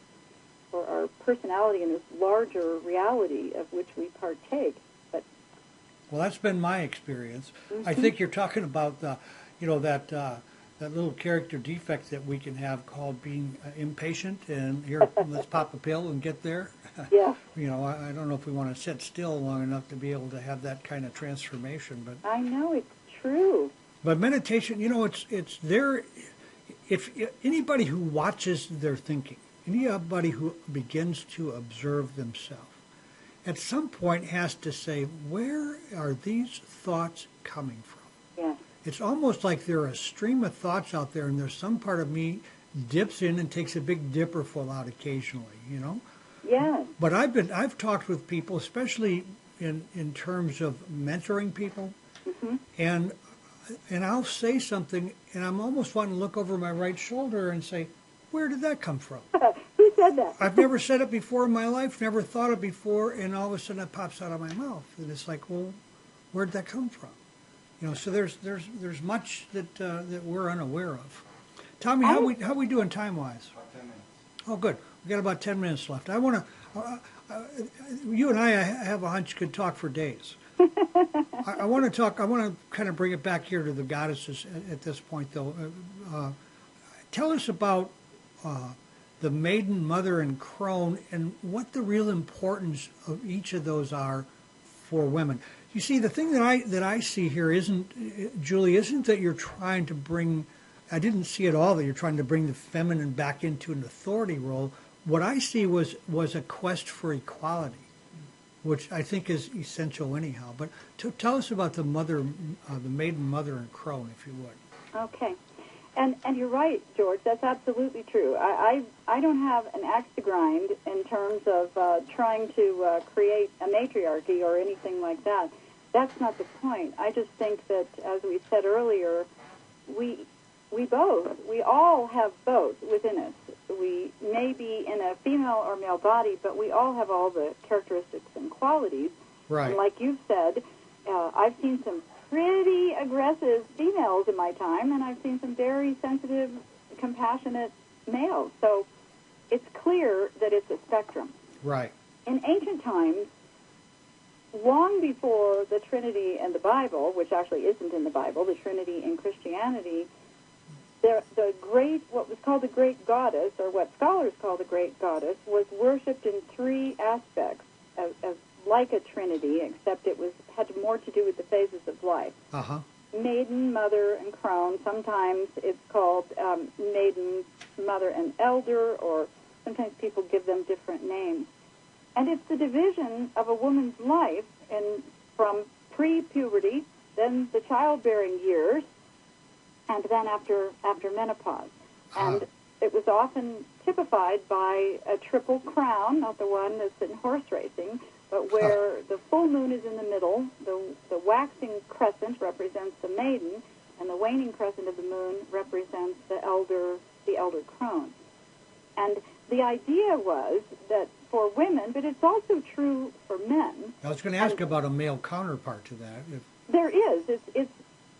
or our personality in this larger reality of which we partake. But well, that's been my experience. Mm-hmm. I think you're talking about that little character defect that we can have called being impatient, and here, let's pop a pill and get there. Yeah. I don't know if we want to sit still long enough to be able to have that kind of transformation, but I know it's true. But meditation, it's there. If anybody who watches their thinking, anybody who begins to observe themselves, at some point has to say, where are these thoughts coming from? Yeah. It's almost like there are a stream of thoughts out there, and there's some part of me dips in and takes a big dipperful out occasionally, Yeah. But I've talked with people, especially in terms of mentoring people, Mm-hmm. and I'll say something, and I'm almost wanting to look over my right shoulder and say, where did that come from? Who said that? I've never said it before in my life, never thought it before, and all of a sudden it pops out of my mouth, and it's like, well, where did that come from? So there's much that we're unaware of. Tommy, how we doing time wise? About 10 minutes. Oh, good. We got about 10 minutes left. I want to. You and I have a hunch could talk for days. I want to talk. I want to kind of bring it back here to the goddesses at this point, though. Tell us about the maiden, mother, and crone, and what the real importance of each of those are for women. You see, the thing that I see here isn't, Julie, isn't that you're trying to bring. I didn't see at all that you're trying to bring the feminine back into an authority role. What I see was a quest for equality, which I think is essential anyhow. But tell us about the maiden, mother, and crone, if you would. Okay. And you're right, George. That's absolutely true. I don't have an axe to grind in terms of trying to create a matriarchy or anything like that. That's not the point. I just think that, as we said earlier, we all have both within us. We may be in a female or male body, but we all have all the characteristics and qualities. Right. And like you said, I've seen some pretty aggressive females in my time, and I've seen some very sensitive, compassionate males. So it's clear that it's a spectrum. Right. In ancient times, long before the Trinity in the Bible, which actually isn't in the Bible, the Trinity in Christianity, what was called the great goddess, or what scholars call the great goddess, was worshipped in three aspects, as like a trinity, except it had more to do with the phases of life. Uh-huh. Maiden, mother, and crone. Sometimes it's called maiden, mother, and elder, or sometimes people give them different names. And it's the division of a woman's life from pre-puberty, then the childbearing years, and then after menopause. And it was often typified by a triple crown, not the one that's in horse racing, but where the full moon is in the middle, the waxing crescent represents the maiden, and the waning crescent of the moon represents the elder crone. And the idea was that for women, but it's also true for men. I was going to ask about a male counterpart to that. There is.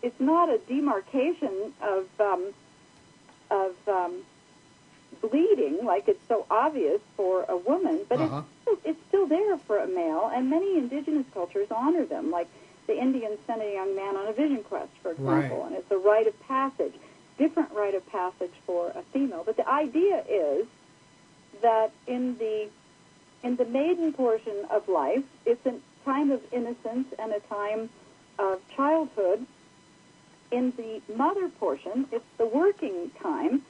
It's not a demarcation of bleeding like it's so obvious for a woman, but it's still there for a male, and many indigenous cultures honor them, like the Indians send a young man on a vision quest, for example, right. And it's a rite of passage, different rite of passage for a female. But the idea is that in the maiden portion of life, it's a time of innocence and a time of childhood. In the mother portion, it's the working time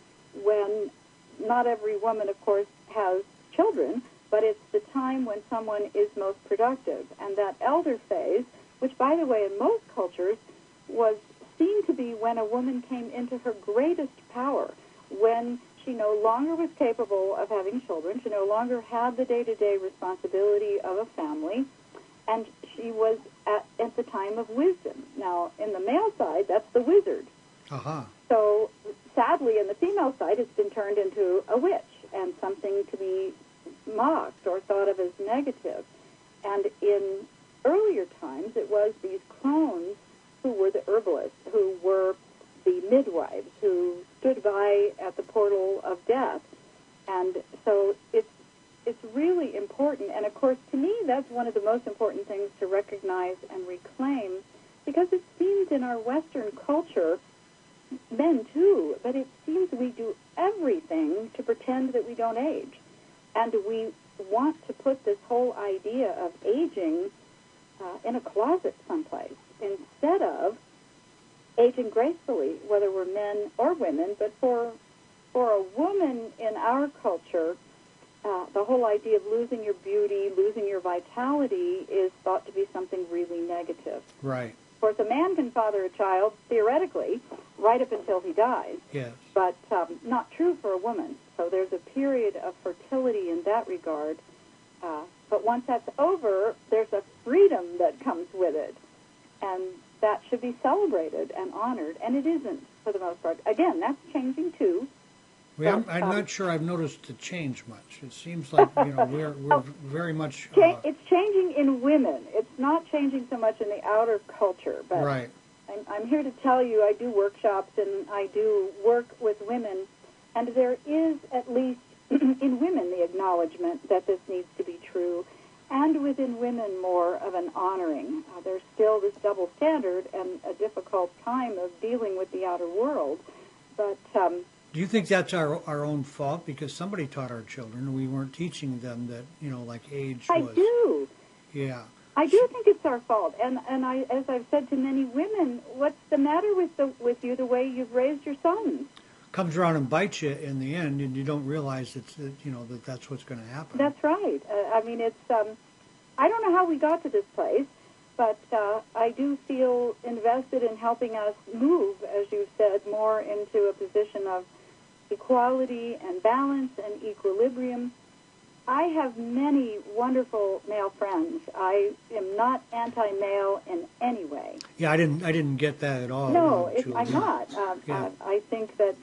when not every woman, of course, has children, but it's the time when someone is most productive. And that elder phase, which, by the way, in most cultures, was seen to be when a woman came into her greatest power, when she no longer was capable of having children, she no longer had the day-to-day responsibility of a family, and she was at the time of wisdom. Now, in the male side, that's the wizard. Uh-huh. So, sadly, in the female side, it's been turned into a witch and something to be mocked or thought of as negative. And in earlier times, it was these crones who were the herbalists, who were the midwives, who stood by at the portal of death. And so it's really important. And, of course, to me, that's one of the most important things to recognize and reclaim, because it seems in our Western culture, men too, but it seems we do everything to pretend that we don't age. And we want to put this whole idea of aging in a closet someplace instead of aging gracefully, whether we're men or women. But for a woman in our culture, the whole idea of losing your beauty, losing your vitality is thought to be something really negative. Right. Of course, a man can father a child, theoretically, right up until he dies. Yes. But not true for a woman. So there's a period of fertility in that regard. But once that's over, there's a freedom that comes with it. And that should be celebrated and honored. And it isn't, for the most part. Again, that's changing, too. Well, I'm not sure I've noticed a change much. It seems like, we're very much... It's changing in women. It's not changing so much in the outer culture. But right. I'm here to tell you I do workshops and I do work with women, and there is at least in women the acknowledgement that this needs to be true, and within women more of an honoring. There's still this double standard and a difficult time of dealing with the outer world. But do you think that's our own fault? Because somebody taught our children, and we weren't teaching them that, like age was. I do. Yeah. I do think it's our fault, and I, as I've said to many women, what's the matter with you the way you've raised your sons? Comes around and bites you in the end, and you don't realize that's what's going to happen. That's right. I mean, it's I don't know how we got to this place, but I do feel invested in helping us move, as you said, more into a position of equality and balance and equilibrium. I have many wonderful male friends. I am not anti-male in any way. Yeah, I didn't get that at all. No, Julie. I'm not. Yeah. I think that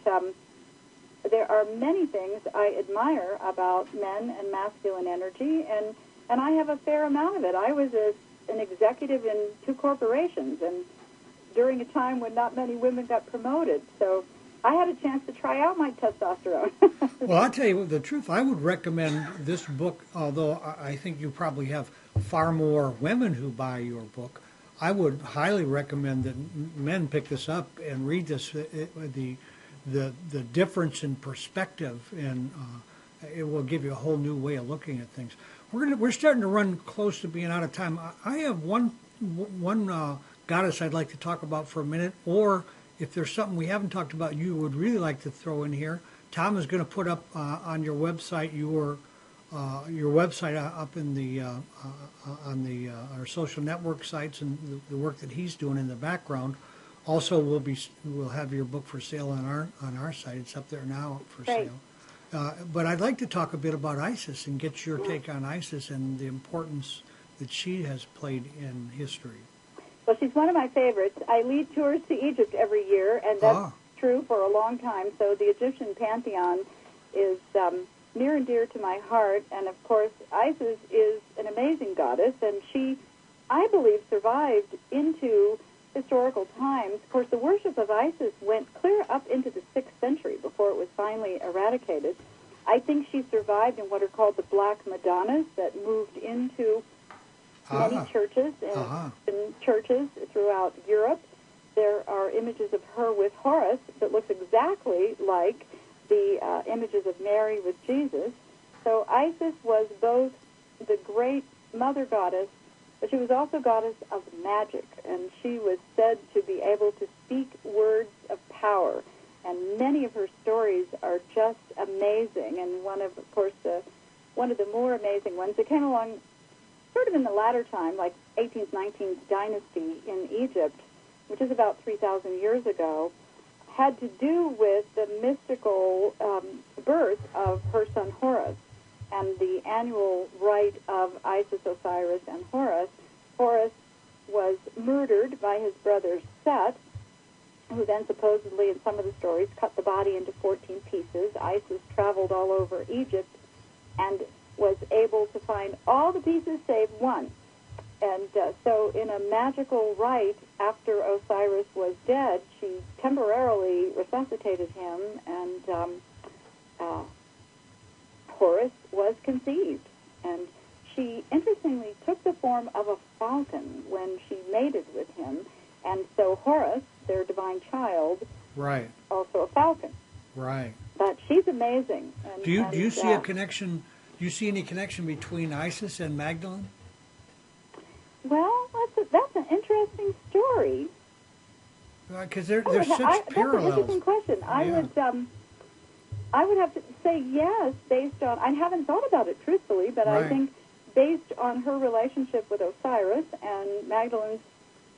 there are many things I admire about men and masculine energy, and I have a fair amount of it. I was an executive in 2 corporations, and during a time when not many women got promoted, so I had a chance to try out my testosterone. Well, I'll tell you the truth. I would recommend this book, although I think you probably have far more women who buy your book. I would highly recommend that men pick this up and read this. The difference in perspective, and it will give you a whole new way of looking at things. We're starting to run close to being out of time. I have one goddess I'd like to talk about for a minute, or if there's something we haven't talked about you would really like to throw in here. Tom is going to put up on your website your website up in the on our social network sites, and the work that he's doing in the background. Also, we'll have your book for sale on our site. It's up there now for Great. sale. But I'd like to talk a bit about Isis and get your take on Isis and the importance that she has played in history. Well, she's one of my favorites. I lead tours to Egypt every year, and that's true for a long time. So the Egyptian pantheon is near and dear to my heart. And, of course, Isis is an amazing goddess, and she, I believe, survived into historical times. Of course, the worship of Isis went clear up into the 6th century before it was finally eradicated. I think she survived in what are called the Black Madonnas that moved into many churches and churches throughout Europe. There are images of her with Horus that looks exactly like the images of Mary with Jesus. So Isis was both the great mother goddess, but she was also goddess of magic, and she was said to be able to speak words of power. And many of her stories are just amazing. And one of the more amazing ones that came along sort of in the latter time, like 18th, 19th dynasty in Egypt, which is about 3,000 years ago, had to do with the mystical birth of her son Horus and the annual rite of Isis, Osiris, and Horus. Horus was murdered by his brother Set, who then supposedly, in some of the stories, cut the body into 14 pieces. Isis traveled all over Egypt and was able to find all the pieces save one. And so in a magical rite, after Osiris was dead, she temporarily resuscitated him, and Horus was conceived. And she, interestingly, took the form of a falcon when she mated with him. And so Horus, their divine child, right, also a falcon. Right. But she's amazing. And, do you see a connection? Do you see any connection between Isis and Magdalene? Well, that's an interesting story. Because there's such parallels. That's an interesting question. Yeah. I would have to say yes, based on, I haven't thought about it truthfully, but Right. I think based on her relationship with Osiris and Magdalene's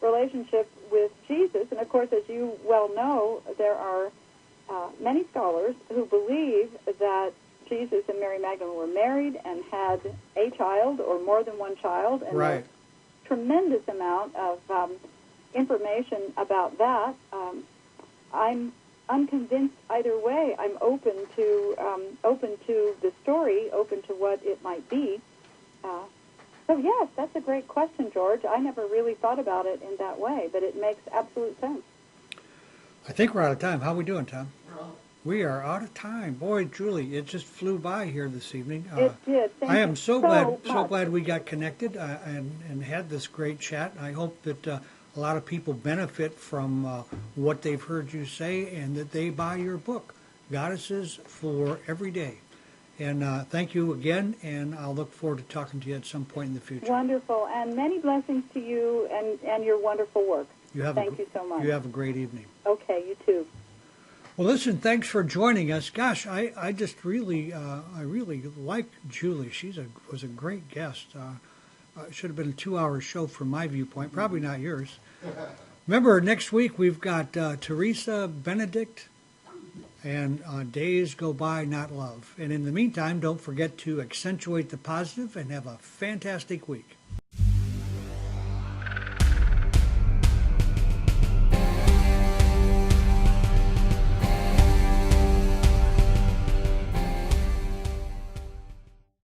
relationship with Jesus, and of course, as you well know, there are many scholars who believe that Jesus and Mary Magdalene were married and had a child or more than one child, and Right. tremendous amount of information about that. I'm unconvinced either way. I'm open to the story, open to what it might be. So So, yes, that's a great question, George. I never really thought about it in that way, but it makes absolute sense. I think we're out of time. How are we doing, Tom? We are out of time. Boy, Julie, it just flew by here this evening. It did. Thank I am you so much. glad we got connected and had this great chat. I hope that a lot of people benefit from what they've heard you say and that they buy your book, Goddesses for Every Day. And thank you again, and I'll look forward to talking to you at some point in the future. Wonderful, and many blessings to you and your wonderful work. Thank you so much. You have a great evening. Okay, you too. Well, listen, thanks for joining us. Gosh, I just really, I really like Julie. Was a great guest. It should have been a 2-hour show from my viewpoint, probably not yours. Remember, next week we've got Teresa Benedict and Days Go By Not Love. And in the meantime, don't forget to accentuate the positive and have a fantastic week.